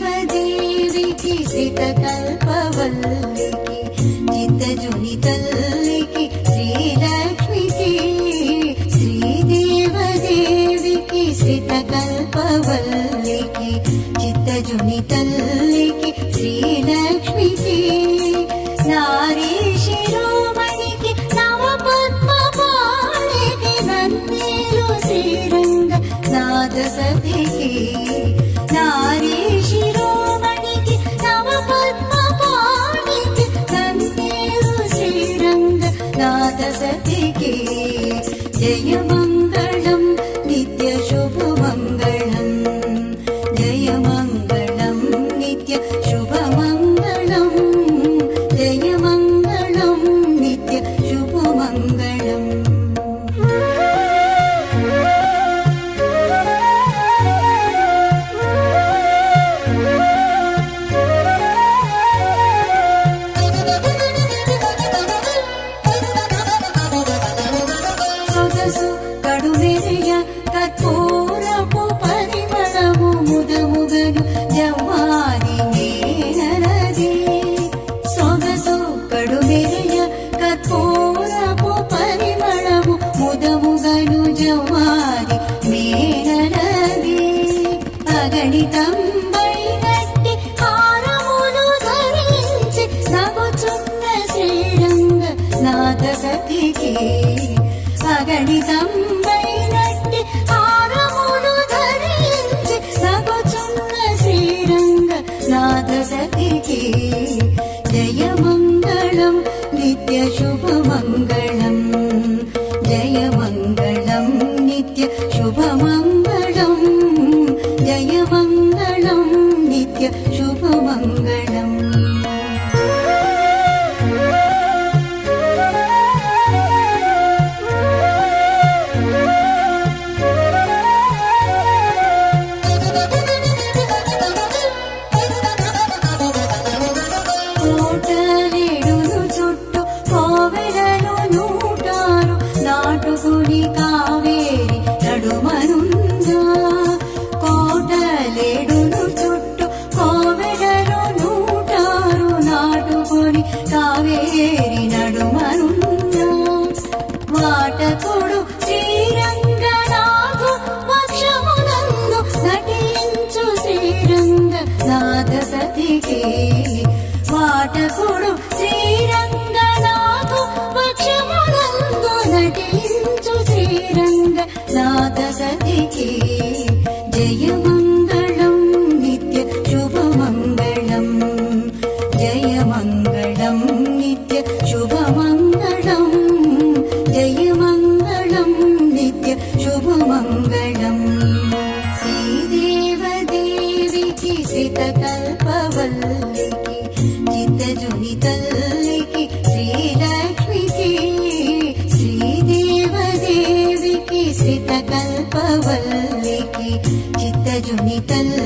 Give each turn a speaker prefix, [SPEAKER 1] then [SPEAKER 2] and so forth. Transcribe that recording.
[SPEAKER 1] శ్రీదేవదేవికి శ్రితకల్పవల్లికి చిత్తజుని తల్లికి శ్రీలక్ష్మికి శ్రీదేవదేవికి శ్రితకల్పవల్లికి చిత్తజుని తల్లికి శ్రీలక్ష్మికి నారీ శిరోమణికి నవపద్మపాణికి నన్నేలు శ్రీరంగ నాద సతికి నారీ శిరోమణికి నవపద్మపాణికి నన్నేలు శ్రీరంగ నాద సతికి జయమంగళం నిత్య శుభమంగళం జయమంగళం నిత్య శుభమంగళం జయమంగళం నిత్య శుభమంగళం సొగసు కడుమెరియ కర్పూరపు పరిమళము ముదముగను జవ్వాది నేనరది సొగసు కడుమెరియ కర్పూరపు పరిమళము ముదముగను జవ్వాది నేనరది అగణితంబైనట్టి హారములు ధరించి నగుచున్న శ్రీరంగ నాద సతికి అగణితంబైనట్టి హారములు ధరించి నగుచున్న శ్రీరంగ నాద సతికి జయమంగళం నిత్య శుభమంగళం జయమంగళం నిత్య శుభమంగళం జయమంగళం నిత్య శుభమంగళం కోటలేడును చుట్టూ కోవెలను నూటారు నాటుకుని కావేరి నడుమనుందా కోటలేడును చుట్టూ కోవెలను నూటారు నాటుకుని కావేరి నడుమనుందా వాటకుడు శ్రీరంగనాథు వక్షమునందు నటించు శ్రీరంగ నాద సతికి వాటకుడు శ్రీరంగనాథు వక్షమునందు నటించు శ్రీరంగ నాద సతికి జయమంగళం నిత్య శుభమంగళం జయమంగళం నిత్య శుభమంగళం జయమంగళం నిత్య శుభమంగళం శ్రీదేవదేవికి శ్రితకల్పవల్లికి చిత్తజుని తల్లికి శ్రీలక్ష్మికి శ్రీదేవదేవికి శ్రితకల్పవల్లికి చిత్తజుని తల్లి